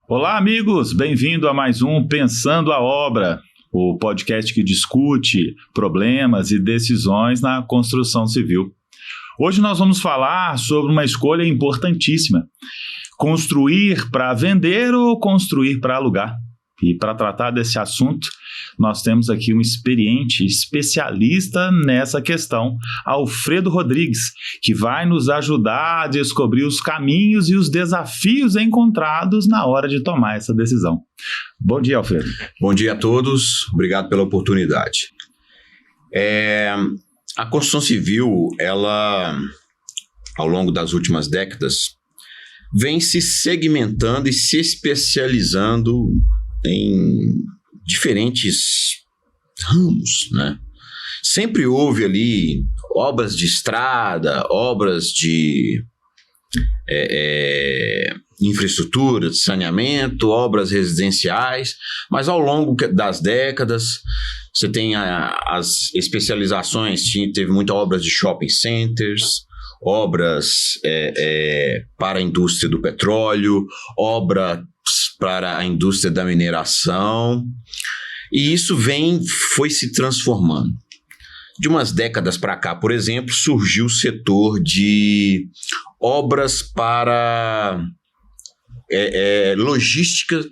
Olá, amigos! Bem-vindo a mais um Pensando a Obra, o podcast que discute problemas e decisões na construção civil. Hoje nós vamos falar sobre uma escolha importantíssima: construir para vender ou construir para alugar? E para tratar desse assunto, nós temos aqui um experiente especialista nessa questão, Alfredo Rodrigues, que vai nos ajudar a descobrir os caminhos e os desafios encontrados na hora de tomar essa decisão. Bom dia, Alfredo. Bom dia a todos, obrigado pela oportunidade. A construção civil, ela, ao longo das últimas décadas, vem se segmentando e se especializando em diferentes ramos, né? Sempre houve ali obras de estrada, obras de infraestrutura, de saneamento, obras residenciais, mas ao longo das décadas você tem as especializações, teve muitas obras de shopping centers, obras para a indústria do petróleo, obras para a indústria da mineração, e isso foi se transformando. De umas décadas para cá, por exemplo, surgiu o setor de obras para logística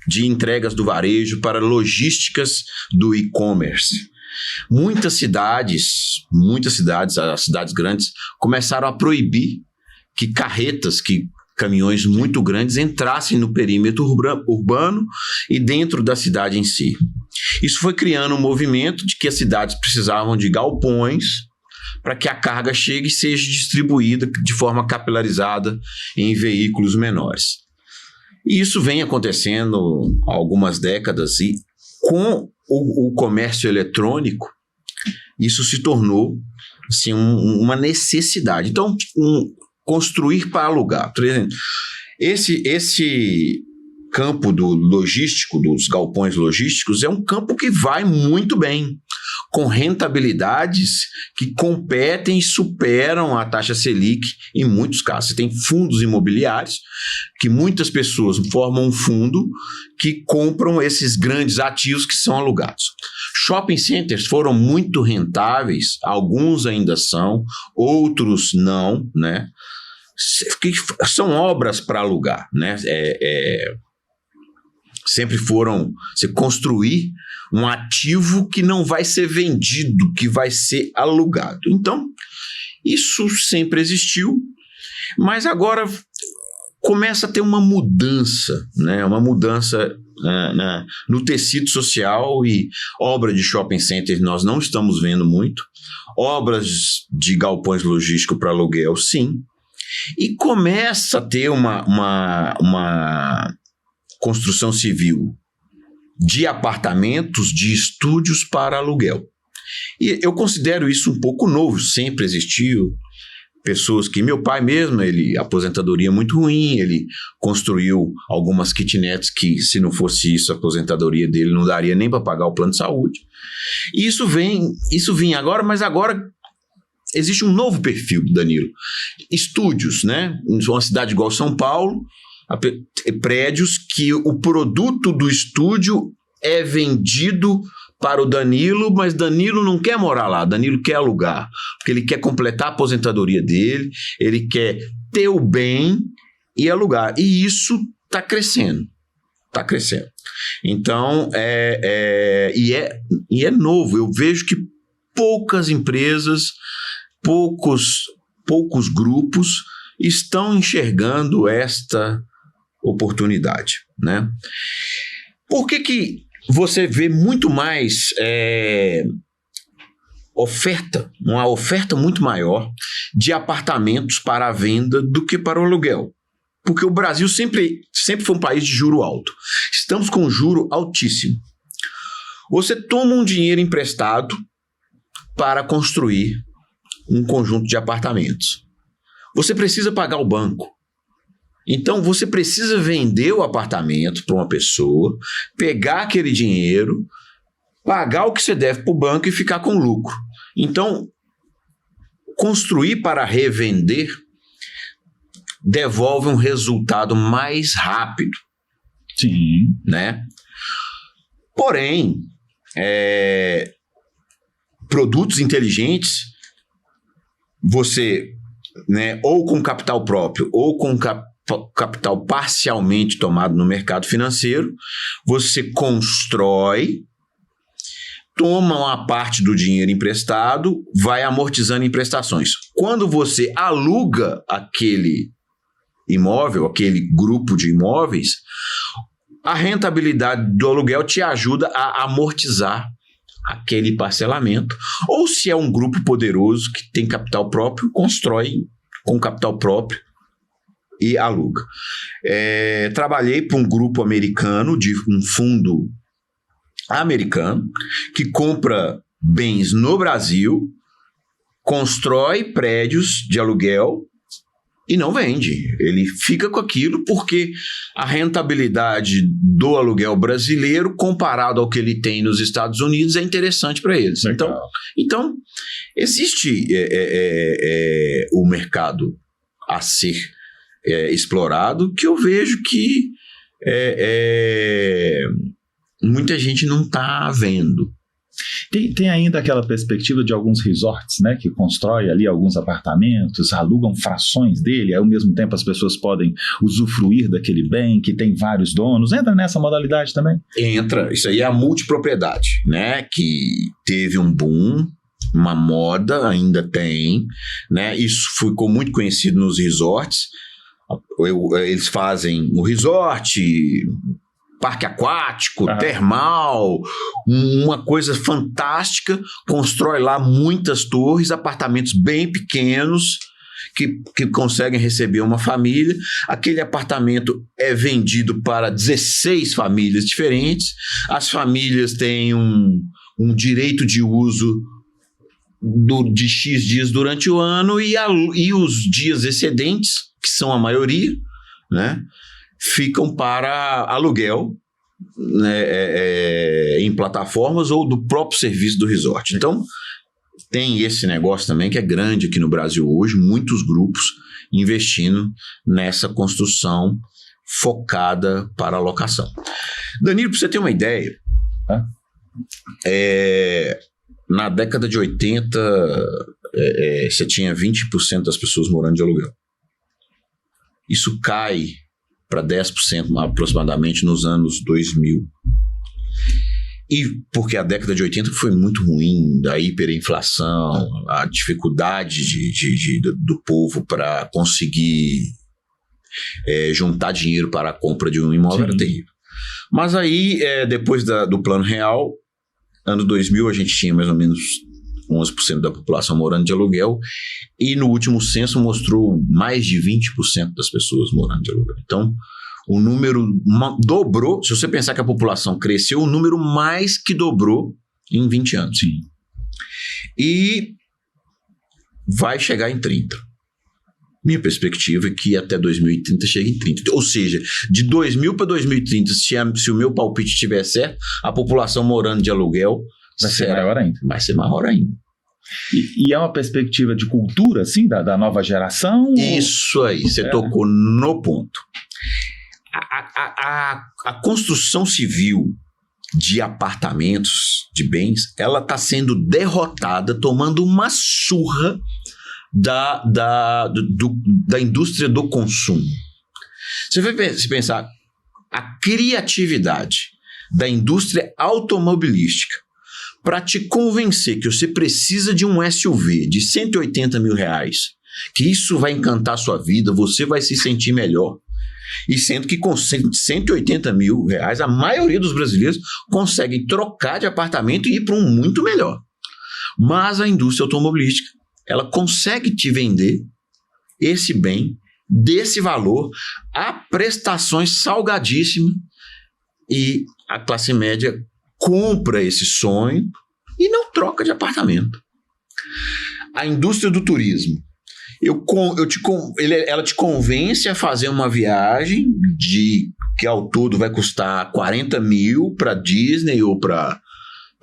de entregas do varejo, para logísticas do e-commerce. Muitas cidades, as cidades grandes, começaram a proibir que caminhões muito grandes entrassem no perímetro urbano e dentro da cidade em si. Isso foi criando um movimento de que as cidades precisavam de galpões para que a carga chegue e seja distribuída de forma capilarizada em veículos menores. E isso vem acontecendo há algumas décadas, e com o comércio eletrônico, isso se tornou assim, uma necessidade. Então, construir para alugar. Por exemplo, esse campo do logístico, dos galpões logísticos, é um campo que vai muito bem, com rentabilidades que competem e superam a taxa Selic em muitos casos. Você tem fundos imobiliários que muitas pessoas formam um fundo que compram esses grandes ativos que são alugados. Shopping centers foram muito rentáveis, alguns ainda são, outros não, né? São obras para alugar, né? Sempre foram você construir um ativo que não vai ser vendido, que vai ser alugado. Então, isso sempre existiu, mas agora começa a ter uma mudança, né? Uma mudança no tecido social, e obra de shopping center nós não estamos vendo muito, obras de galpões logísticos para aluguel, sim. E começa a ter uma construção civil de apartamentos, de estúdios para aluguel. E eu considero isso um pouco novo, sempre existiu. Pessoas que, meu pai mesmo, aposentadoria muito ruim, ele construiu algumas kitnets que, se não fosse isso, a aposentadoria dele não daria nem para pagar o plano de saúde. E isso vinha agora, mas agora existe um novo perfil, Danilo. Estúdios, né? Uma cidade igual São Paulo, prédios que o produto do estúdio é vendido para o Danilo, mas Danilo não quer morar lá, Danilo quer alugar, porque ele quer completar a aposentadoria dele, ele quer ter o bem e alugar. E isso está crescendo. Está crescendo. Então, e é novo. Eu vejo que poucas empresas, poucos grupos estão enxergando esta oportunidade, né? Por que você vê muito mais uma oferta muito maior de apartamentos para a venda do que para o aluguel? Porque o Brasil sempre foi um país de juro alto. Estamos com um juro altíssimo. Você toma um dinheiro emprestado para construir um conjunto de apartamentos. Você precisa pagar o banco. Então, você precisa vender o apartamento para uma pessoa, pegar aquele dinheiro, pagar o que você deve para o banco e ficar com lucro. Então, construir para revender devolve um resultado mais rápido. Sim. Né? Porém, produtos inteligentes, você, né, ou com capital próprio, ou com capital parcialmente tomado no mercado financeiro, você constrói, toma uma parte do dinheiro emprestado, vai amortizando em prestações. Quando você aluga aquele imóvel, aquele grupo de imóveis, a rentabilidade do aluguel te ajuda a amortizar aquele parcelamento. Ou se é um grupo poderoso que tem capital próprio, constrói com capital próprio e aluga. Trabalhei para um grupo americano, de um fundo americano, que compra bens no Brasil, constrói prédios de aluguel e não vende. Ele fica com aquilo porque a rentabilidade do aluguel brasileiro, comparado ao que ele tem nos Estados Unidos, é interessante para eles. Então, existe o mercado a ser explorado, que eu vejo que muita gente não está vendo. Tem ainda aquela perspectiva de alguns resorts, né, que constroem ali alguns apartamentos, alugam frações dele, ao mesmo tempo as pessoas podem usufruir daquele bem, que tem vários donos. Entra nessa modalidade também? Entra. Isso aí é a multipropriedade, né, que teve um boom, uma moda, ainda tem, né? Isso ficou muito conhecido nos resorts. Eles fazem o resort, parque aquático, termal, uma coisa fantástica, constrói lá muitas torres, apartamentos bem pequenos, que conseguem receber uma família. Aquele apartamento é vendido para 16 famílias diferentes, as famílias têm um direito de uso de X dias durante o ano, e os dias excedentes, que são a maioria, né, ficam para aluguel, né, em plataformas ou do próprio serviço do resort. Então, tem esse negócio também que é grande aqui no Brasil hoje, muitos grupos investindo nessa construção focada para a locação. Danilo, para você ter uma ideia, na década de 80, você tinha 20% das pessoas morando de aluguel. Isso cai para 10% aproximadamente nos anos 2000. E porque a década de 80 foi muito ruim, da hiperinflação, a dificuldade do povo para conseguir juntar dinheiro para a compra de um imóvel era terrível. Mas aí, depois do Plano Real, ano 2000, a gente tinha mais ou menos 11% da população morando de aluguel, e no último censo mostrou mais de 20% das pessoas morando de aluguel. Então, o número dobrou. Se você pensar que a população cresceu, o número mais que dobrou em 20 anos. Sim. E vai chegar em 30. Minha perspectiva é que até 2030 chegue em 30. Ou seja, de 2000 para 2030, se o meu palpite estiver certo, a população morando de aluguel vai ser maior ainda. Vai ser maior ainda. E é uma perspectiva de cultura, assim, da nova geração? Isso aí, você tocou no ponto. A construção civil de apartamentos, de bens, ela está sendo derrotada, tomando uma surra da indústria do consumo. Você vai se pensar, a criatividade da indústria automobilística para te convencer que você precisa de um SUV de 180 mil reais, que isso vai encantar a sua vida, você vai se sentir melhor. E sendo que com 180 mil reais, a maioria dos brasileiros conseguem trocar de apartamento e ir para um muito melhor. Mas a indústria automobilística, ela consegue te vender esse bem, desse valor, a prestações salgadíssimas, e a classe média compra esse sonho e não troca de apartamento. A indústria do turismo, ela te convence a fazer uma viagem que ao todo vai custar 40 mil para Disney ou para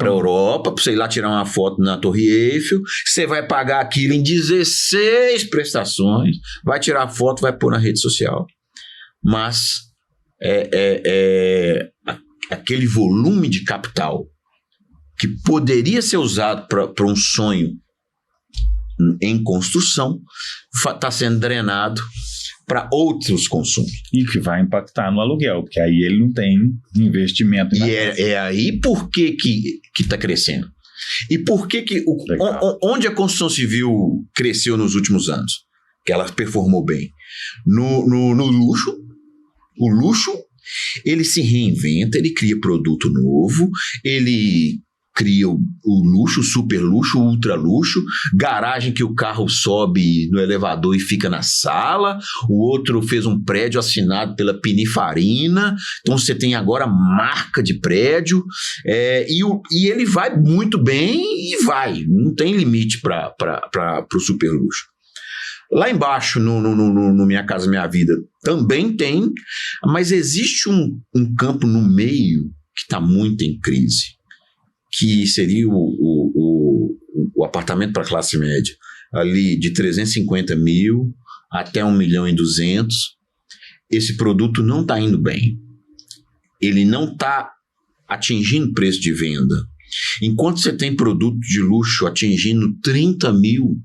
Europa, para você ir lá tirar uma foto na Torre Eiffel. Você vai pagar aquilo em 16 prestações, vai tirar foto, vai pôr na rede social. Mas aquele volume de capital que poderia ser usado para um sonho em construção está sendo drenado para outros consumos. E que vai impactar no aluguel, porque aí ele não tem investimento. E é aí por que está crescendo. E por que onde a construção civil cresceu nos últimos anos? Que ela performou bem. No luxo. O luxo, ele se reinventa, ele cria produto novo, ele cria o luxo, o super luxo, o ultra luxo, garagem que o carro sobe no elevador e fica na sala, o outro fez um prédio assinado pela Pininfarina, então você tem agora marca de prédio, e ele vai muito bem e vai, não tem limite para o super luxo. Lá embaixo, no Minha Casa Minha Vida, também tem, mas existe um campo no meio que está muito em crise, que seria o apartamento para classe média, ali de 350 mil até 1.200.000. Esse produto não está indo bem. Ele não está atingindo preço de venda. Enquanto você tem produto de luxo atingindo 30 mil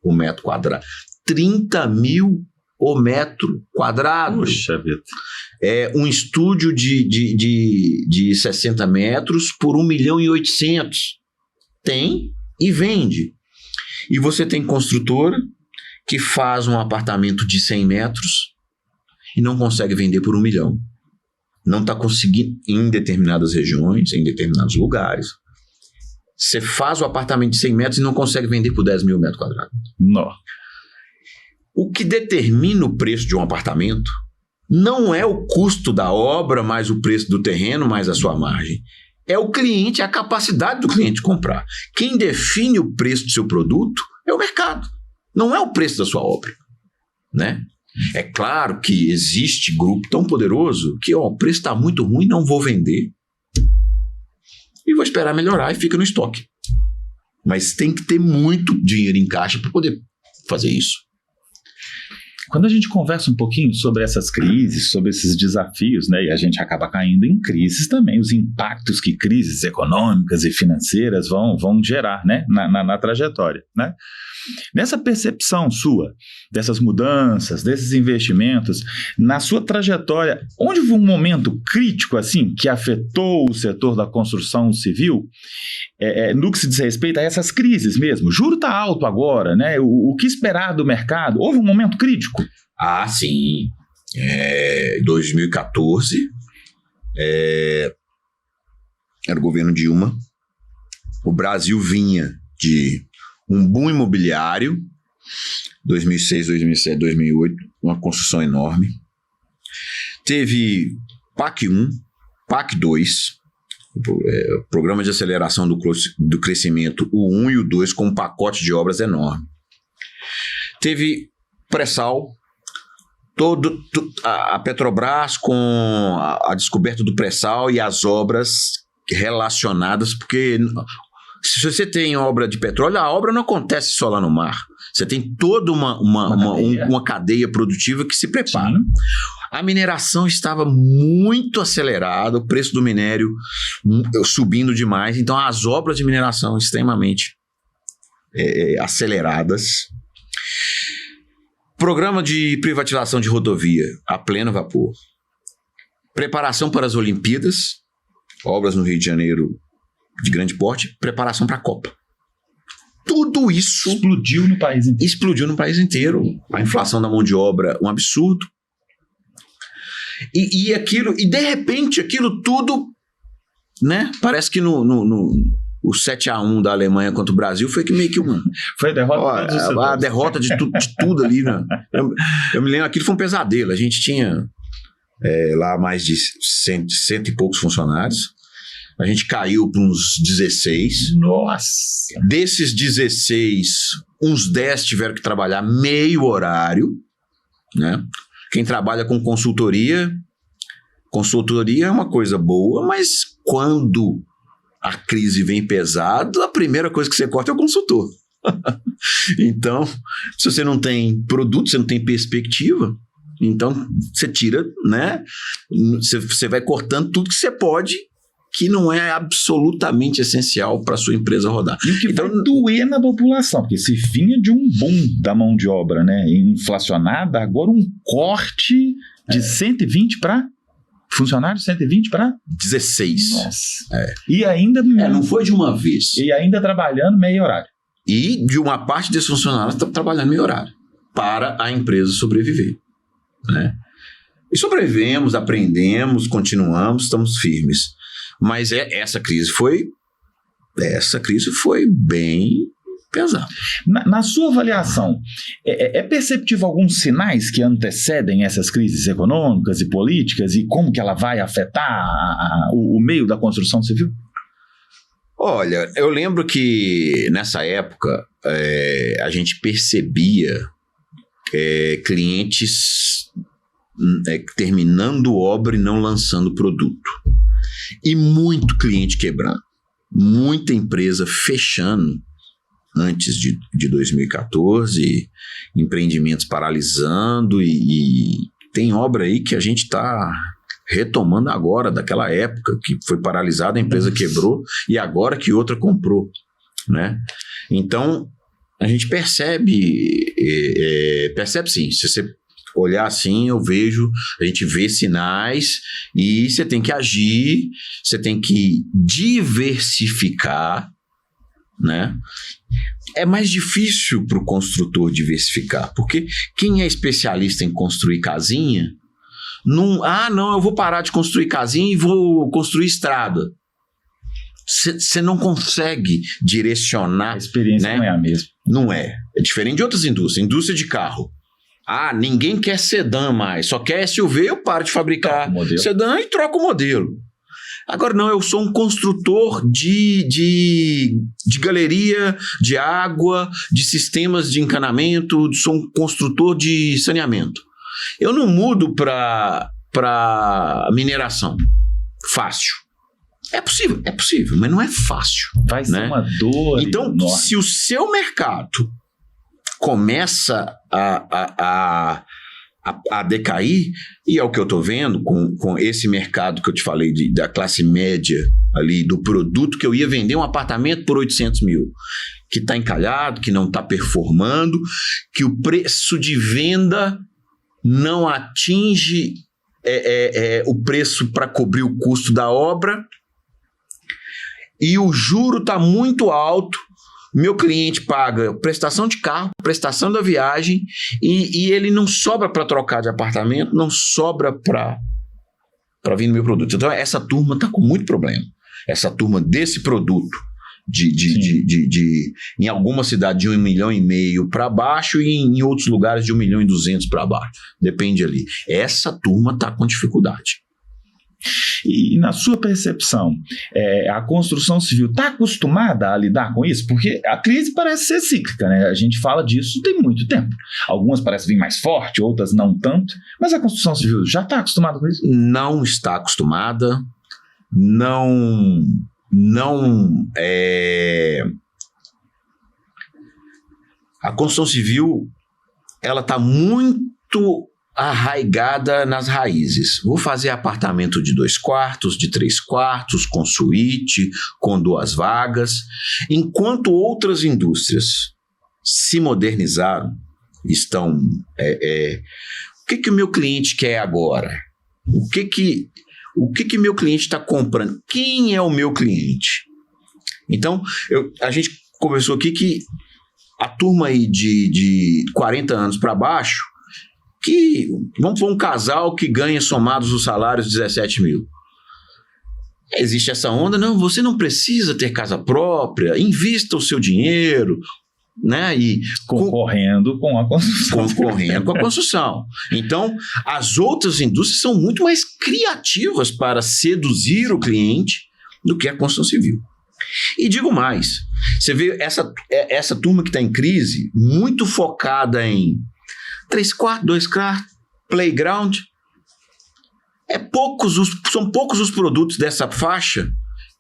o metro quadrado. 30 mil o metro quadrado. Puxa vida. É um estúdio de 60 metros por 1.800.000. Tem e vende. E você tem construtora que faz um apartamento de 100 metros e não consegue vender por 1 milhão. Não está conseguindo em determinadas regiões, em determinados lugares. Você faz o apartamento de 100 metros e não consegue vender por 10 mil metros quadrados. Não. O que determina o preço de um apartamento não é o custo da obra, mais o preço do terreno, mais a sua margem. É o cliente, é a capacidade do cliente comprar. Quem define o preço do seu produto é o mercado. Não é o preço da sua obra, né? É claro que existe grupo tão poderoso que o preço está muito ruim, não vou vender. E vou esperar melhorar e fica no estoque. Mas tem que ter muito dinheiro em caixa para poder fazer isso. Quando a gente conversa um pouquinho sobre essas crises, sobre esses desafios, né, e a gente acaba caindo em crises também, os impactos que crises econômicas e financeiras vão gerar, né, na trajetória, né? Nessa percepção sua, dessas mudanças, desses investimentos, na sua trajetória, onde houve um momento crítico assim que afetou o setor da construção civil, no que se diz respeito a essas crises mesmo? O juro está alto agora, né? O que esperar do mercado? Houve um momento crítico? Ah, sim. 2014, era o governo Dilma. O Brasil vinha de um boom imobiliário, 2006, 2007, 2008, uma construção enorme. Teve PAC 1, PAC 2, Programa de Aceleração do Crescimento, o 1 e o 2, com um pacote de obras enorme. Teve pré-sal, a Petrobras com a descoberta do pré-sal e as obras relacionadas, porque se você tem obra de petróleo, a obra não acontece só lá no mar. Você tem toda uma cadeia produtiva que se prepara. Sim. A mineração estava muito acelerada, o preço do minério subindo demais, então as obras de mineração extremamente aceleradas. Programa de privatização de rodovia a pleno vapor. Preparação para as Olimpíadas, obras no Rio de Janeiro de grande porte, preparação para a Copa. Tudo isso explodiu no país inteiro. Explodiu no país inteiro. A inflação da mão de obra, um absurdo. E de repente, aquilo tudo, né? Parece que o 7-1 da Alemanha contra o Brasil foi que meio que foi a derrota. A derrota de tudo ali, né? Eu me lembro, aquilo foi um pesadelo. A gente tinha lá mais de 100 e poucos funcionários. A gente caiu para uns 16. Nossa! Desses 16, uns 10 tiveram que trabalhar meio horário, né? Quem trabalha com consultoria é uma coisa boa, mas quando a crise vem pesada, a primeira coisa que você corta é o consultor. Então, se você não tem produto, você não tem perspectiva, Então, você tira, né? Você vai cortando tudo que você pode, que não é absolutamente essencial para a sua empresa rodar. E o que vai doer na população, porque se vinha de um boom da mão de obra, né, inflacionada, agora um corte de 120 para funcionários, 120 para 16. Nossa. E ainda não foi de uma vez. E ainda trabalhando meio horário. E de uma parte desses funcionários está trabalhando meio horário para a empresa sobreviver, né? E sobrevivemos, aprendemos, continuamos, estamos firmes. Mas essa crise foi bem pesada. Na sua avaliação, é perceptível alguns sinais que antecedem essas crises econômicas e políticas e como que ela vai afetar o meio da construção civil? Olha, eu lembro que nessa época a gente percebia clientes terminando obra e não lançando produto. E muito cliente quebrando. Muita empresa fechando antes de 2014, empreendimentos paralisando e tem obra aí que a gente está retomando agora, daquela época que foi paralisada, a empresa quebrou e agora que outra comprou, né? Então, a gente percebe sim, se você olhar assim, a gente vê sinais e você tem que agir, você tem que diversificar, né? É mais difícil para o construtor diversificar, porque quem é especialista em construir casinha, eu vou parar de construir casinha e vou construir estrada. Você não consegue direcionar. A experiência, né? Não é a mesma. Não é. É diferente de outras indústrias. Indústria de carro. Ninguém quer sedã mais, só quer SUV, eu paro de fabricar sedã e troco o modelo. Agora não, eu sou um construtor de galeria, de água, de sistemas de encanamento, sou um construtor de saneamento. Eu não mudo para mineração. Fácil. É possível, mas não é fácil. Vai ser uma dor. Então, se o seu mercado começa a decair, e é o que eu estou vendo com esse mercado que eu te falei da classe média ali, do produto que eu ia vender um apartamento por 800 mil, que está encalhado, que não está performando, que o preço de venda não atinge o preço para cobrir o custo da obra, e o juro está muito alto. Meu cliente paga prestação de carro, prestação da viagem e ele não sobra para trocar de apartamento, não sobra para vir no meu produto. Então, essa turma está com muito problema. Essa turma desse produto, em alguma cidade de 1,5 milhão para baixo e em outros lugares de 1,2 milhão para baixo. Depende ali. Essa turma está com dificuldade. E na sua percepção, a construção civil está acostumada a lidar com isso? Porque a crise parece ser cíclica, né? A gente fala disso tem muito tempo. Algumas parecem vir mais forte, outras não tanto. Mas a construção civil já está acostumada com isso? Não está acostumada. A construção civil, ela está muito arraigada nas raízes. Vou fazer apartamento de 2 quartos, de 3 quartos, com suíte, com 2 vagas. Enquanto outras indústrias se modernizaram, estão... o que o meu cliente quer agora? O que meu cliente está comprando? Quem é o meu cliente? Então, a gente conversou aqui que a turma aí de 40 anos para baixo, que vamos para um casal que ganha somados os salários 17 mil. Existe essa onda, não, você não precisa ter casa própria, invista o seu dinheiro, né? E concorrendo com a construção. Concorrendo com a construção. Então, as outras indústrias são muito mais criativas para seduzir o cliente do que a construção civil. E digo mais, você vê essa turma que está em crise, muito focada em 3 quartos, 2 quartos, playground. São poucos os produtos dessa faixa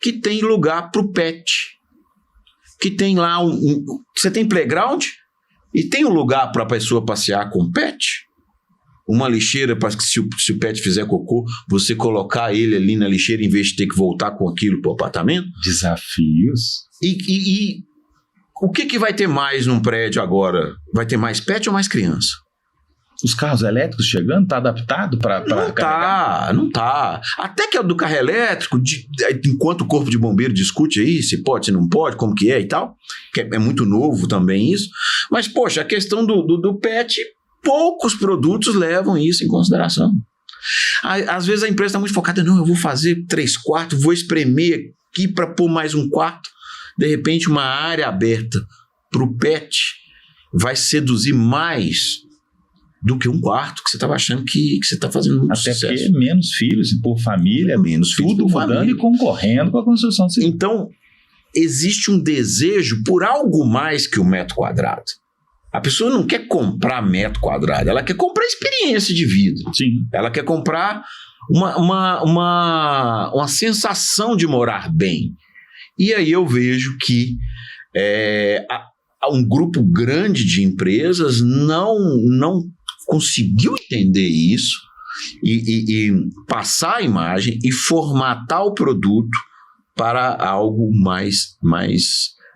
que tem lugar para o pet. Que tem lá você tem playground e tem um lugar para a pessoa passear com o pet. uma lixeira para que se o pet fizer cocô, você colocar ele ali na lixeira em vez de ter que voltar com aquilo para o apartamento? Desafios. E o que vai ter mais num prédio agora? Vai ter mais pet ou mais criança? Os carros elétricos chegando, tá adaptado para carregar? Não tá. Até que é do carro elétrico, enquanto o corpo de bombeiro discute aí se pode, se não pode, como que é e tal, que é muito novo também isso. Mas, poxa, a questão do pet, poucos produtos levam isso em consideração. Às vezes a empresa está muito focada, não, eu vou fazer 3 quartos, vou espremer aqui para pôr mais um quarto. De repente, uma área aberta para o pet vai seduzir mais do que um quarto que você estava achando que você está fazendo muito sucesso. Até porque menos filhos por família, menos filhos tudo por mudando família. E concorrendo com a construção civil. Então, existe um desejo por algo mais que o metro quadrado. A pessoa não quer comprar metro quadrado, ela quer comprar experiência de vida. Sim. Ela quer comprar uma sensação de morar bem. E aí eu vejo que um grupo grande de empresas não conseguiu entender isso e passar a imagem e formatar o produto para algo mais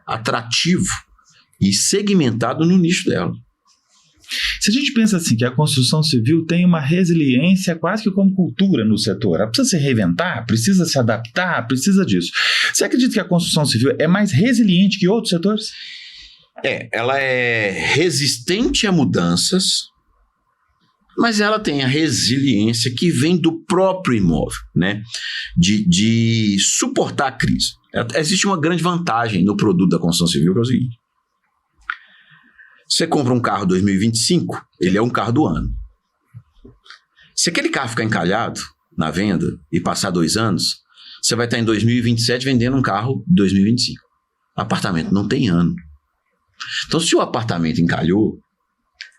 atrativo e segmentado no nicho dela. Se a gente pensa assim, que a construção civil tem uma resiliência quase que como cultura no setor, ela precisa se reinventar, precisa se adaptar, precisa disso. Você acredita que a construção civil é mais resiliente que outros setores? Ela é resistente a mudanças, mas ela tem a resiliência que vem do próprio imóvel, né? De suportar a crise. Existe uma grande vantagem no produto da construção civil, que é o seguinte: você compra um carro 2025, ele é um carro do ano. Se aquele carro ficar encalhado na venda e passar 2 anos, você vai estar em 2027 vendendo um carro de 2025. Apartamento não tem ano. Então, se o apartamento encalhou,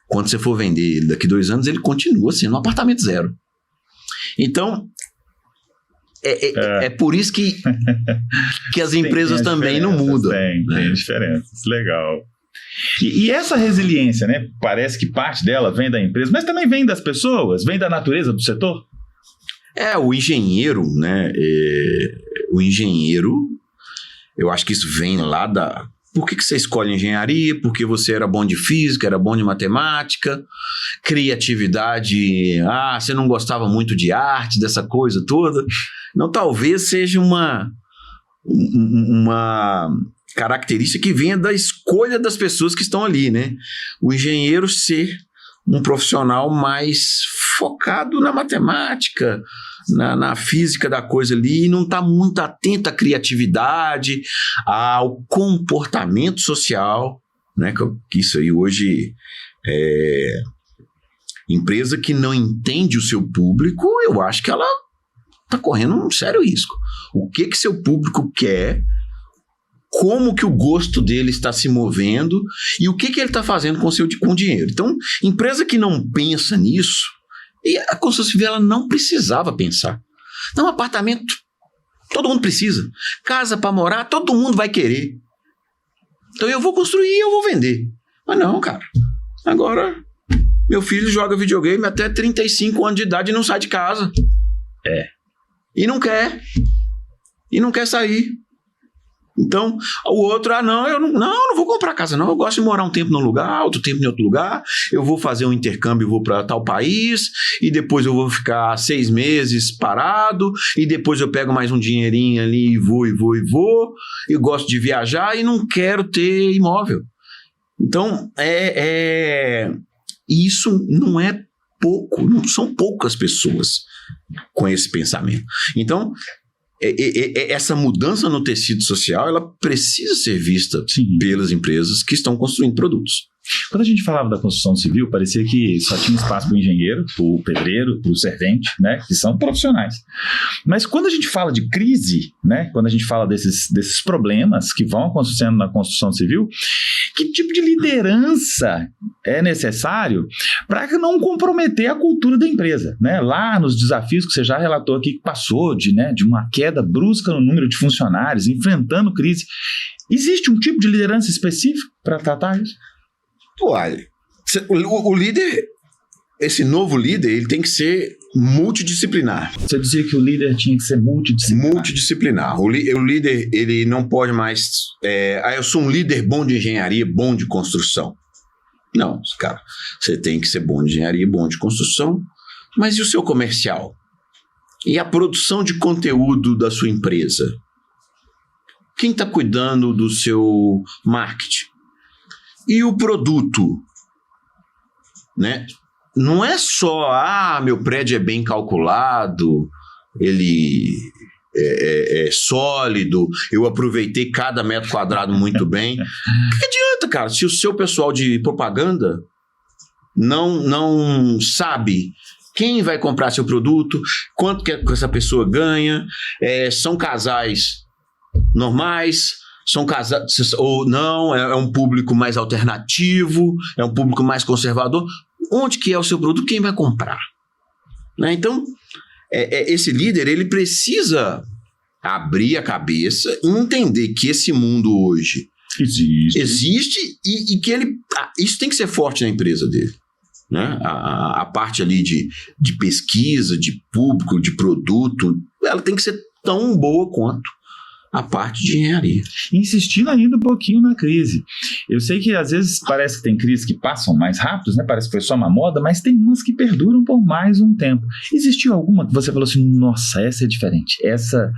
quando você for vender ele daqui 2 anos, ele continua sendo um apartamento zero. Então, é por isso que as empresas também não mudam. Tem diferenças. Legal. E essa resiliência, né? Parece que parte dela vem da empresa, mas também vem das pessoas, vem da natureza do setor? O engenheiro, né? O engenheiro, eu acho que isso vem lá da... Por que você escolhe engenharia? Porque você era bom de física, era bom de matemática, criatividade, você não gostava muito de arte, dessa coisa toda. Não, talvez seja uma característica que venha da escolha das pessoas que estão ali, né? O engenheiro ser um profissional mais focado na matemática, na física da coisa ali, e não está muito atento à criatividade, ao comportamento social, né? Que isso aí hoje empresa que não entende o seu público, eu acho que ela está correndo um sério risco. O que seu público quer, como que o gosto dele está se movendo e o que ele está fazendo com o dinheiro. Então, empresa que não pensa nisso, e a construção civil ela não precisava pensar. Não, apartamento, todo mundo precisa. Casa para morar, todo mundo vai querer. Então eu vou construir e eu vou vender. Mas não, cara. Agora, meu filho joga videogame até 35 anos de idade e não sai de casa. E não quer. E não quer sair. Então, o outro, eu não vou comprar casa, não. Eu gosto de morar um tempo num lugar, outro tempo em outro lugar. Eu vou fazer um intercâmbio e vou para tal país, e depois eu vou ficar 6 meses parado, e depois eu pego mais um dinheirinho ali e vou. Eu gosto de viajar e não quero ter imóvel. Então, isso não é pouco, não são poucas pessoas com esse pensamento. Então, essa mudança no tecido social, ela precisa ser vista pelas empresas que estão construindo produtos. Quando a gente falava da construção civil, parecia que só tinha espaço para o engenheiro, para o pedreiro, para o servente, né, que são profissionais. Mas quando a gente fala de crise, né, quando a gente fala desses problemas que vão acontecendo na construção civil, que tipo de liderança é necessário para não comprometer a cultura da empresa, né? Lá nos desafios que você já relatou aqui, que passou de uma queda brusca no número de funcionários, enfrentando crise, existe um tipo de liderança específico para tratar isso? Olha, o líder, esse novo líder, ele tem que ser multidisciplinar. Você dizia que o líder tinha que ser multidisciplinar. Multidisciplinar. O líder, ele não pode mais... eu sou um líder bom de engenharia, bom de construção. Não, cara. Você tem que ser bom de engenharia, bom de construção. Mas e o seu comercial? E a produção de conteúdo da sua empresa? Quem está cuidando do seu marketing? E o produto? Né? Não é só, meu prédio é bem calculado, ele é sólido, eu aproveitei cada metro quadrado muito bem. O que adianta, cara, se o seu pessoal de propaganda não sabe quem vai comprar seu produto, quanto que essa pessoa ganha, são casais normais, são casais ou não, é um público mais alternativo, é um público mais conservador. Onde que é o seu produto? Quem vai comprar? Né? Então, esse líder, ele precisa abrir a cabeça e entender que esse mundo hoje existe e que isso tem que ser forte na empresa dele. Né? A parte ali de pesquisa, de público, de produto, ela tem que ser tão boa quanto a parte de engenharia. Insistindo ainda um pouquinho na crise. Eu sei que às vezes parece que tem crises que passam mais rápidos, né? Parece que foi só uma moda, mas tem umas que perduram por mais um tempo. Existiu alguma que você falou assim, nossa, essa é diferente, essa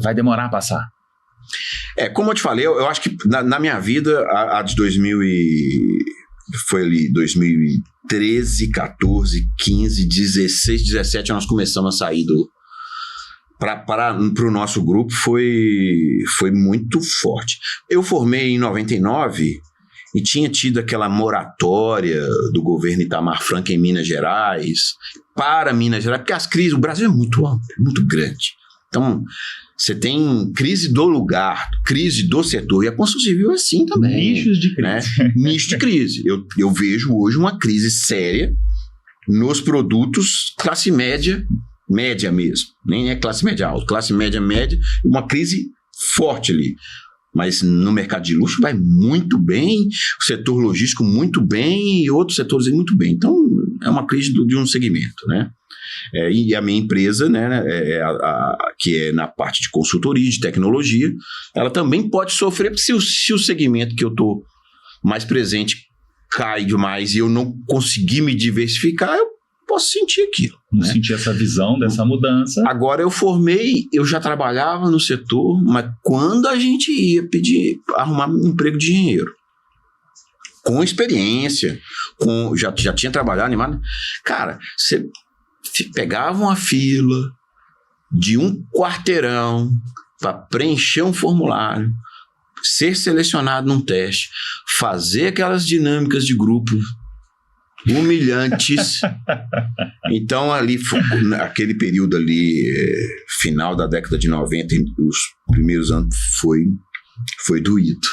vai demorar a passar? Como eu te falei, eu acho que na minha vida, a de 2013, 14, 15, 16, 17, nós começamos a sair para o nosso grupo, foi muito forte. Eu formei em 99 e tinha tido aquela moratória do governo Itamar Franco em Minas Gerais, para Minas Gerais, porque as crises, o Brasil é muito amplo, muito grande. Então, você tem crise do lugar, crise do setor, e a construção civil é assim também. Nichos de crise. Né? Nicho de crise. Eu vejo hoje uma crise séria nos produtos classe média mesmo, nem é classe média alta, classe média, uma crise forte ali. Mas no mercado de luxo vai muito bem, o setor logístico muito bem e outros setores muito bem. Então, é uma crise de um segmento, né? E a minha empresa, né, que é na parte de consultoria, de tecnologia, ela também pode sofrer, porque se o segmento que eu estou mais presente cai demais e eu não conseguir me diversificar, eu posso sentir aquilo. Não né? sentir essa visão dessa mudança. Agora eu formei, eu já trabalhava no setor, mas quando a gente ia arrumar um emprego de engenheiro, com experiência, já tinha trabalhado animado, cara, você pegava uma fila de um quarteirão para preencher um formulário, ser selecionado num teste, fazer aquelas dinâmicas de grupo humilhantes. Então ali, aquele período ali, final da década de 90, os primeiros anos foi doído.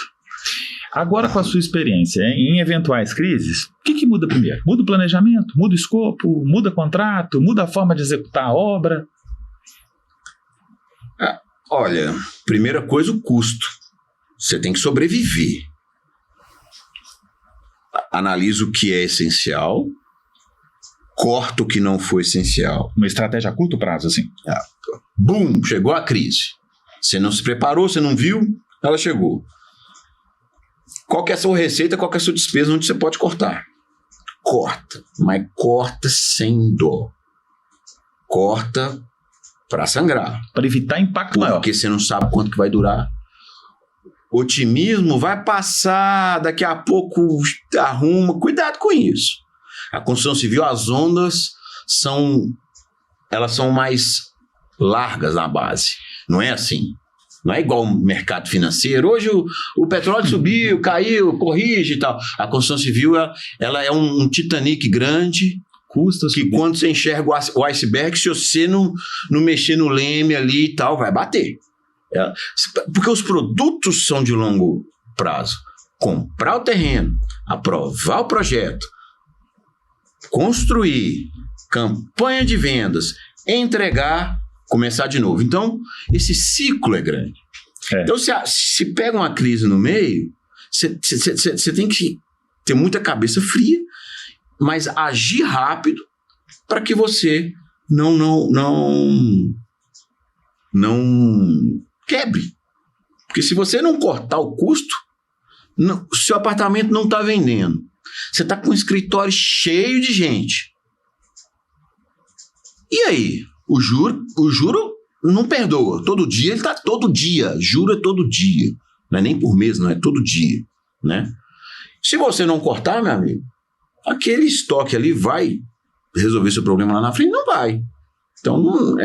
Agora, com a sua experiência em eventuais crises, o que muda primeiro? Muda o planejamento? Muda o escopo? Muda o contrato? Muda a forma de executar a obra? Olha, primeira coisa, o custo. Você tem que sobreviver. Analisa o que é essencial, corta o que não foi essencial. Uma estratégia a curto prazo, assim. Bum, chegou a crise. Você não se preparou, você não viu, ela chegou. Qual que é a sua receita, qual que é a sua despesa, onde você pode cortar? Corta, mas corta sem dó. Corta para sangrar. Para evitar impacto maior. Porque você não sabe quanto que vai durar. Otimismo vai passar, daqui a pouco arruma. Cuidado com isso. A construção civil, as ondas elas são mais largas na base. Não é assim. Não é igual o mercado financeiro. Hoje o petróleo subiu, caiu, corrige e tal. A construção civil ela é um Titanic grande, custas que quando você enxerga o iceberg, se você não mexer no leme ali e tal, vai bater. Porque os produtos são de longo prazo. Comprar o terreno, aprovar o projeto, construir, campanha de vendas, entregar, começar de novo. Então, esse ciclo é grande. Então, se pega uma crise no meio, você tem que ter muita cabeça fria mas agir rápido para que você não quebre. Porque se você não cortar o custo, seu apartamento não está vendendo. Você está com um escritório cheio de gente. E aí? O juro não perdoa. Todo dia, ele está todo dia. Juro é todo dia. Não é nem por mês, não é todo dia. Né? Se você não cortar, meu amigo, aquele estoque ali vai resolver seu problema lá na frente? Não vai. Então,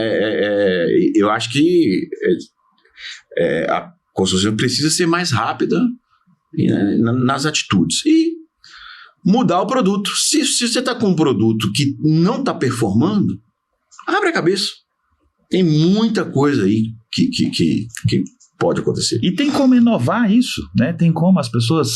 eu acho que a construção precisa ser mais rápida nas atitudes e mudar o produto. Se você está com um produto que não está performando, abre a cabeça. Tem muita coisa aí que pode acontecer. E tem como inovar isso, né? Tem como as pessoas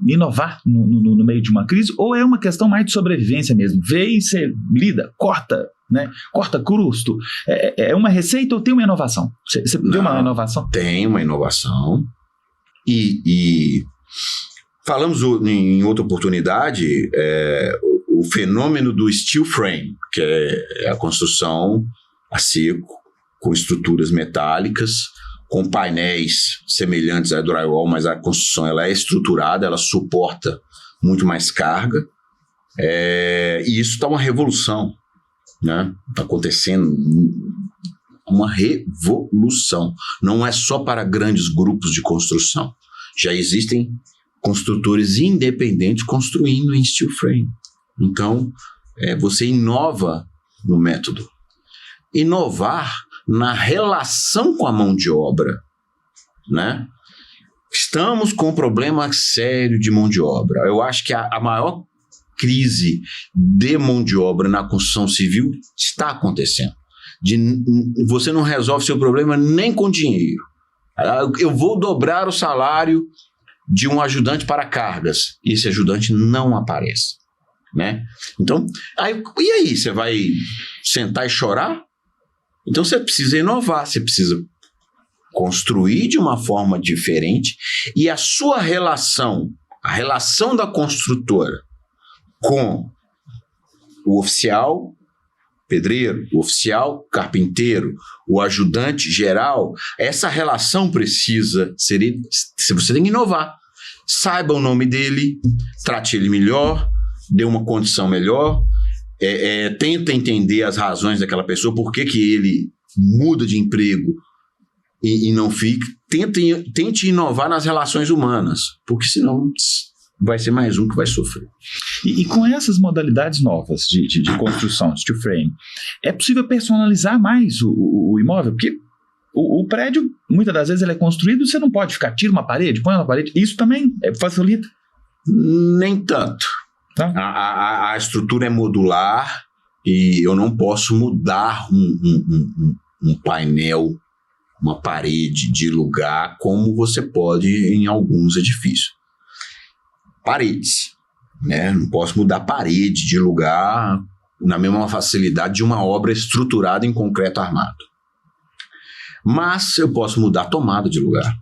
inovar no meio de uma crise, ou é uma questão mais de sobrevivência mesmo? Vê e você lida, corta, né? Corta custo. É uma receita ou tem uma inovação? Você vê uma inovação? Tem uma inovação. E falamos em outra oportunidade o fenômeno do steel frame, que é a construção a seco, com estruturas metálicas, com painéis semelhantes a drywall, mas a construção ela é estruturada, ela suporta muito mais carga, e isso está uma revolução, né? Está acontecendo uma revolução. Não é só para grandes grupos de construção. Já existem construtores independentes construindo em steel frame. Então, você inova no método. Inovar na relação com a mão de obra, né? Estamos com um problema sério de mão de obra. Eu acho que a maior crise de mão de obra na construção civil está acontecendo. Você não resolve seu problema nem com dinheiro. Eu vou dobrar o salário de um ajudante para cargas. E esse ajudante não aparece, né? Então, e aí? Você vai sentar e chorar? Então você precisa inovar, você precisa construir de uma forma diferente e a sua relação, a relação da construtora com o oficial pedreiro, o oficial carpinteiro, o ajudante geral, essa relação precisa ser, você tem que inovar. Saiba o nome dele, trate ele melhor, dê uma condição melhor, tenta entender as razões daquela pessoa, por que ele muda de emprego e não fica. Tente inovar nas relações humanas, porque senão vai ser mais um que vai sofrer. E com essas modalidades novas de construção, steel frame, é possível personalizar mais o imóvel? Porque o prédio, muitas das vezes, ele é construído, você não pode ficar, tira uma parede, põe uma parede. Isso também facilita? Nem tanto. Tá. A estrutura é modular e eu não posso mudar um painel, uma parede de lugar como você pode em alguns edifícios. Paredes, né? Não posso mudar parede de lugar na mesma facilidade de uma obra estruturada em concreto armado. Mas eu posso mudar a tomada de lugar.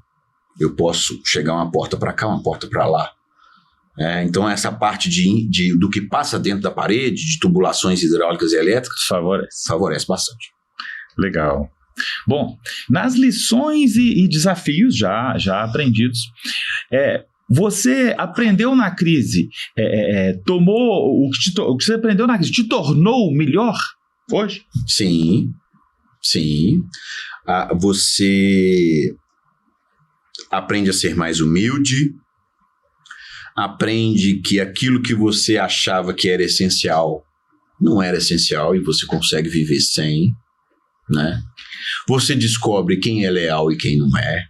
Eu posso chegar uma porta para cá, uma porta para lá. Então essa parte do que passa dentro da parede, de tubulações hidráulicas e elétricas, favorece bastante. Legal. Bom, nas lições e desafios já aprendidos, você aprendeu na crise, tomou o que você aprendeu na crise, te tornou melhor hoje? Sim. Você aprende a ser mais humilde, aprende que aquilo que você achava que era essencial não era essencial e você consegue viver sem, né? Você descobre quem é leal e quem não é,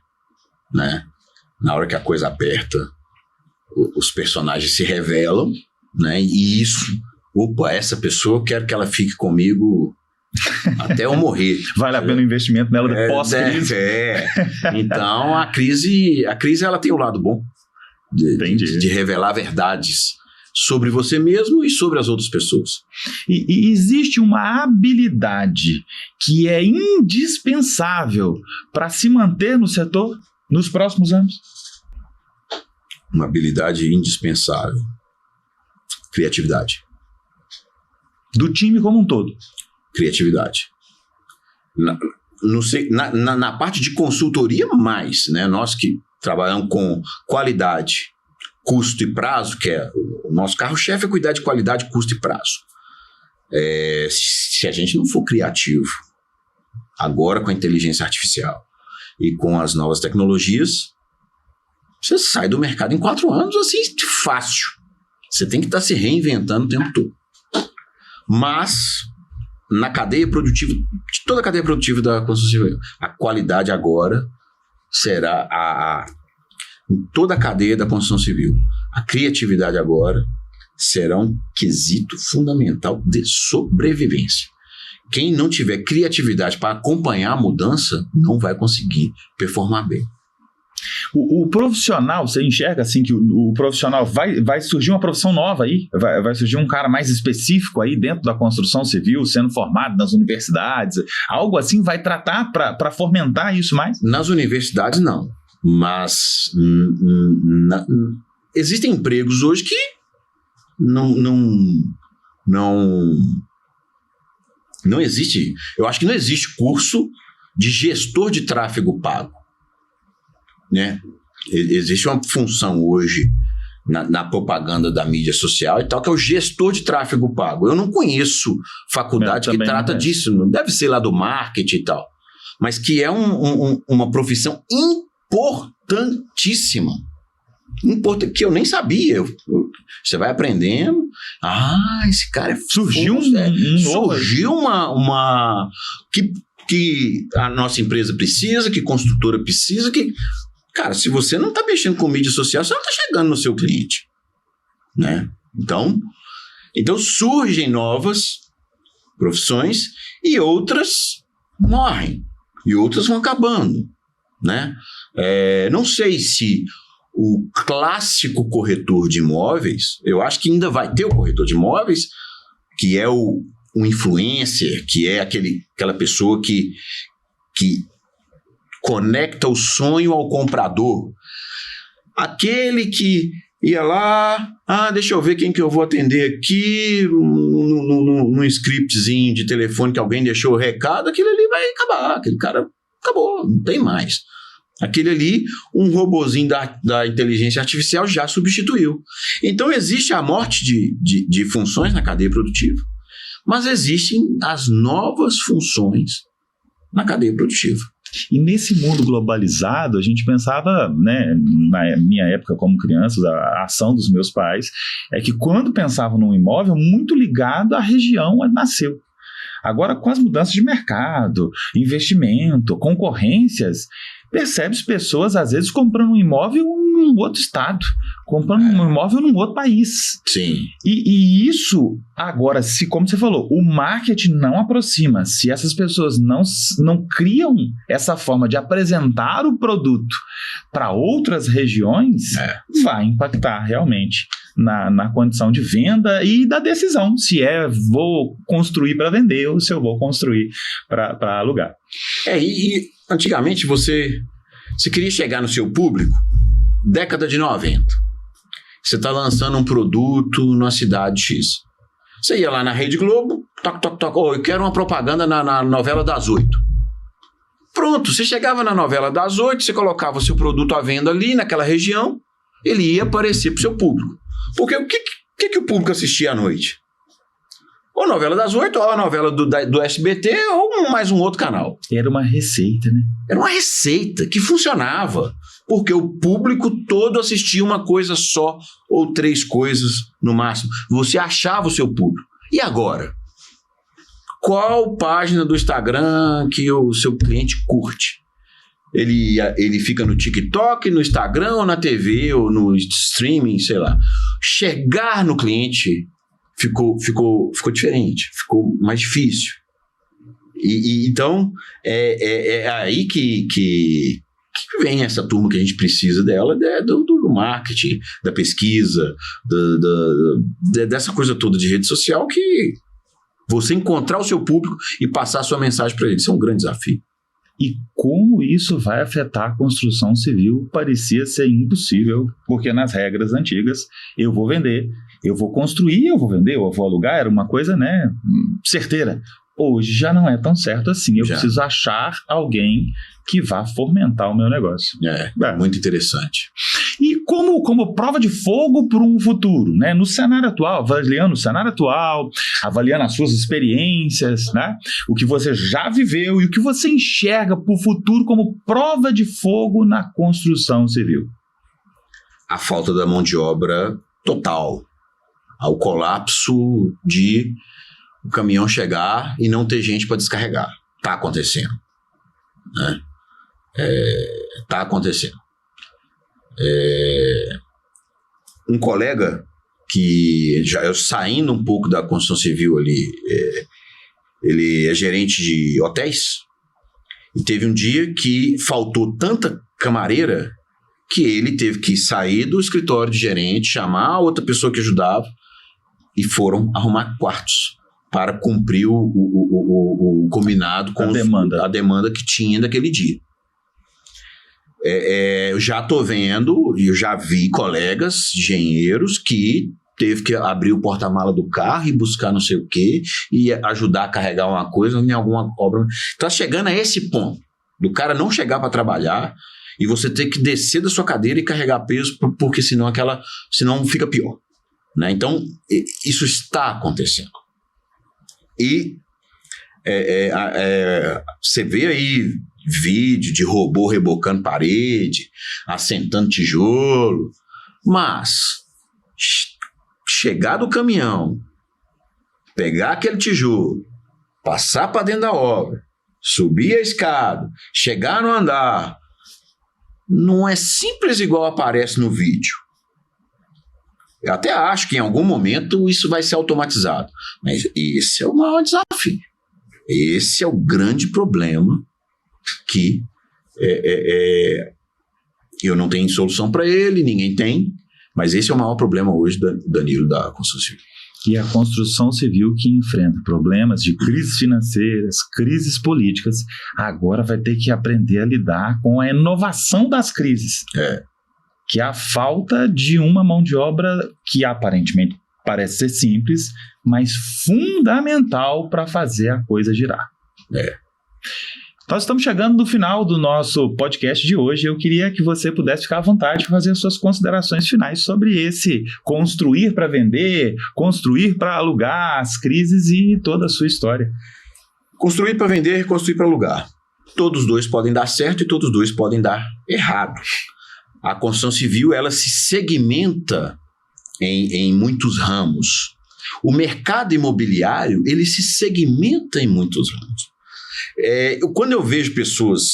né? Na hora que a coisa aperta, os personagens se revelam, né? E isso, essa pessoa, eu quero que ela fique comigo até eu morrer. Vale a pena o investimento nela pós-crise. Então, a crise ela tem o lado bom de revelar verdades sobre você mesmo e sobre as outras pessoas. E existe uma habilidade que é indispensável para se manter no setor nos próximos anos? Uma habilidade indispensável. Criatividade. Do time como um todo. Criatividade. Na parte de consultoria, mais, né? Nós que trabalhamos com qualidade, custo e prazo, que é o nosso carro-chefe, é cuidar de qualidade, custo e prazo. Se a gente não for criativo, agora com a inteligência artificial e com as novas tecnologias, você sai do mercado em 4 anos, assim, fácil. Você tem que estar se reinventando o tempo todo. Mas, na cadeia produtiva, de toda a cadeia produtiva da construção civil, a qualidade agora será em toda a cadeia da construção civil. A criatividade agora será um quesito fundamental de sobrevivência. Quem não tiver criatividade para acompanhar a mudança não vai conseguir performar bem. O profissional, você enxerga assim que o profissional vai surgir uma profissão nova aí? Vai surgir um cara mais específico aí dentro da construção civil, sendo formado nas universidades? Algo assim vai tratar para fomentar isso mais? Nas universidades, não. Mas existem empregos hoje que não existe. Eu acho que não existe curso de gestor de tráfego pago. Né? Existe uma função hoje na propaganda da mídia social e tal, que é o gestor de tráfego pago. Eu não conheço faculdade que trata disso, não deve ser lá do marketing e tal, mas que é uma profissão importantíssima, que eu nem sabia. Você vai aprendendo. Esse cara surgiu surgiu uma que a nossa empresa precisa, que construtora precisa, que... Cara, se você não está mexendo com mídia social, você não está chegando no seu cliente, né? Então surgem novas profissões e outras morrem, e outras vão acabando, né? Não sei se o clássico corretor de imóveis, eu acho que ainda vai ter o corretor de imóveis, que é um influencer, que é aquela pessoa que conecta o sonho ao comprador. Aquele que ia lá, deixa eu ver quem que eu vou atender aqui, num scriptzinho de telefone que alguém deixou o recado, aquele ali vai acabar, aquele cara acabou, não tem mais. Aquele ali, um robozinho da inteligência artificial já substituiu. Então existe a morte de funções na cadeia produtiva, mas existem as novas funções na cadeia produtiva. E nesse mundo globalizado, a gente pensava, né, na minha época como criança, a ação dos meus pais, é que quando pensavam num imóvel, muito ligado à região onde nasceu. Agora, com as mudanças de mercado, investimento, concorrências, percebe-se pessoas, às vezes, comprando um imóvel em um outro estado, comprando um imóvel num outro país. Sim. E isso, agora, como você falou, o marketing não aproxima. Se essas pessoas não criam essa forma de apresentar o produto para outras regiões, vai impactar realmente na condição de venda e da decisão, se vou construir para vender ou se eu vou construir para alugar. E antigamente você queria chegar no seu público, década de 90. Você está lançando um produto numa cidade X. Você ia lá na Rede Globo, eu quero uma propaganda na novela das 8. Pronto, você chegava na novela das 8, você colocava o seu produto à venda ali naquela região, ele ia aparecer para o seu público. Porque o que o público assistia à noite? Ou a novela das 8, ou a novela do SBT, ou mais um outro canal. Era uma receita, né? Era uma receita que funcionava. Porque o público todo assistia uma coisa só, ou 3 coisas no máximo. Você achava o seu público. E agora? Qual página do Instagram que o seu cliente curte? Ele fica no TikTok, no Instagram, ou na TV, ou no streaming, sei lá. Chegar no cliente ficou diferente, ficou mais difícil. Então, é aí que vem essa turma que a gente precisa dela, do marketing, da pesquisa, dessa coisa toda de rede social, que você encontrar o seu público e passar a sua mensagem para ele. Isso é um grande desafio. E como isso vai afetar a construção civil parecia ser impossível, porque nas regras antigas eu vou vender, eu vou construir, eu vou vender, eu vou alugar, era uma coisa, né, certeira. Hoje já não é tão certo assim, eu preciso achar alguém que vá fomentar o meu negócio. Muito interessante. E como prova de fogo para um futuro, né? No cenário atual, avaliando o cenário atual, avaliando as suas experiências, né? O que você já viveu e o que você enxerga para o futuro como prova de fogo na construção civil. A falta da mão de obra total. O colapso de o caminhão chegar e não ter gente para descarregar. Está acontecendo. Né? Está acontecendo. Um colega que, eu saindo um pouco da construção civil ali, ele é gerente de hotéis, e teve um dia que faltou tanta camareira que ele teve que sair do escritório de gerente, chamar a outra pessoa que ajudava, e foram arrumar quartos para cumprir o combinado com a demanda que tinha daquele dia. Eu já estou vendo, eu já vi colegas engenheiros que teve que abrir o porta-mala do carro e buscar não sei o quê, e ajudar a carregar uma coisa em alguma obra. Está chegando a esse ponto, do cara não chegar para trabalhar e você ter que descer da sua cadeira e carregar peso, porque senão fica pior. Né? Então, isso está acontecendo. E você vê aí vídeo de robô rebocando parede, assentando tijolo, mas chegar do caminhão, pegar aquele tijolo, passar para dentro da obra, subir a escada, chegar no andar, não é simples igual aparece no vídeo. Eu até acho que em algum momento isso vai ser automatizado, mas esse é o maior desafio. Esse é o grande problema que eu não tenho solução para ele, ninguém tem, mas esse é o maior problema hoje, Danilo, da construção civil. E a construção civil que enfrenta problemas de crises financeiras, crises políticas, agora vai ter que aprender a lidar com a inovação das crises. Que é a falta de uma mão de obra que aparentemente parece ser simples, mas fundamental para fazer a coisa girar. Nós estamos chegando no final do nosso podcast de hoje. Eu queria que você pudesse ficar à vontade de fazer as suas considerações finais sobre esse construir para vender, construir para alugar, as crises e toda a sua história. Construir para vender, construir para alugar. Todos os dois podem dar certo e todos os dois podem dar errado. A construção civil, ela se segmenta em muitos ramos. O mercado imobiliário, ele se segmenta em muitos ramos. Quando eu vejo pessoas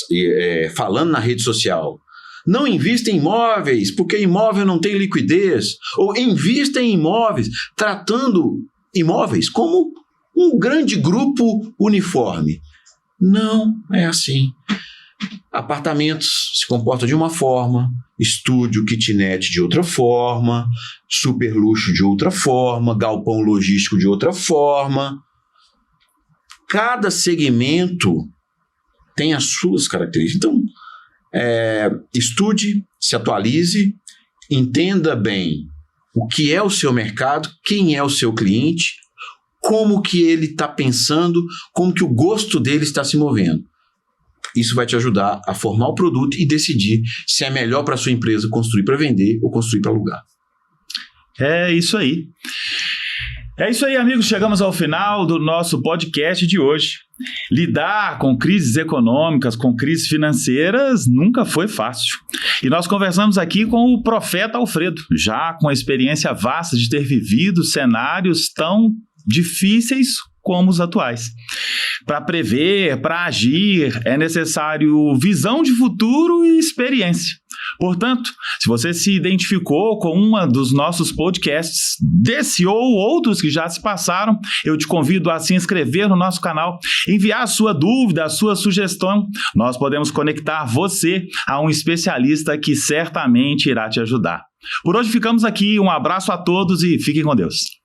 falando na rede social, não invista em imóveis, porque imóvel não tem liquidez, ou invista em imóveis, tratando imóveis como um grande grupo uniforme. Não é assim. Apartamentos se comportam de uma forma, estúdio, kitnet de outra forma, super luxo de outra forma, galpão logístico de outra forma. Cada segmento tem as suas características. Então, estude, se atualize, entenda bem o que é o seu mercado, quem é o seu cliente, como que ele está pensando, como que o gosto dele está se movendo. Isso vai te ajudar a formar o produto e decidir se é melhor para a sua empresa construir para vender ou construir para alugar. É isso aí. É isso aí, amigos. Chegamos ao final do nosso podcast de hoje. Lidar com crises econômicas, com crises financeiras, nunca foi fácil. E nós conversamos aqui com o profeta Alfredo, já com a experiência vasta de ter vivido cenários tão difíceis como os atuais. Para prever, para agir, é necessário visão de futuro e experiência. Portanto, se você se identificou com uma dos nossos podcasts, desse ou outros que já se passaram, eu te convido a se inscrever no nosso canal, enviar a sua dúvida, a sua sugestão. Nós podemos conectar você a um especialista que certamente irá te ajudar. Por hoje ficamos aqui, um abraço a todos e fiquem com Deus.